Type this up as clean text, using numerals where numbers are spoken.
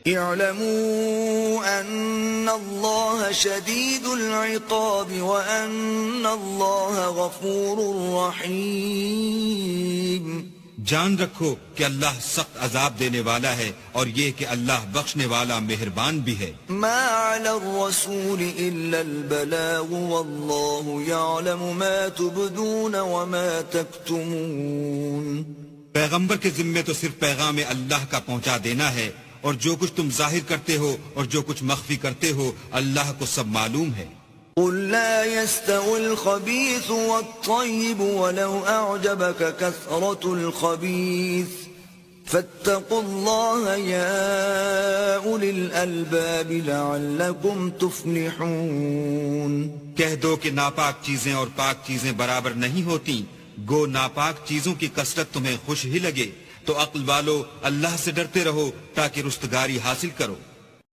اعلموا ان اللہ شدید العقاب وان اللہ غفور رحیم. جان رکھو کہ اللہ سخت عذاب دینے والا ہے اور یہ کہ اللہ بخشنے والا مہربان بھی ہے. ما علی الرسول الا البلاغ واللہ یعلم ما تبدون وما تکتمون. پیغمبر کے ذمے تو صرف پیغام اللہ کا پہنچا دینا ہے، اور جو کچھ تم ظاہر کرتے ہو اور جو کچھ مخفی کرتے ہو اللہ کو سب معلوم ہے. قل لا يستوي الخبيث والطيب ولو أعجبك كثرة الخبيث فاتقوا الله يا أولي الألباب لعلكم تفلحون. کہہ دو کہ ناپاک چیزیں اور پاک چیزیں برابر نہیں ہوتی، گو ناپاک چیزوں کی کثرت تمہیں خوش ہی لگے، تو عقل والو اللہ سے ڈرتے رہو تاکہ رستگاری حاصل کرو.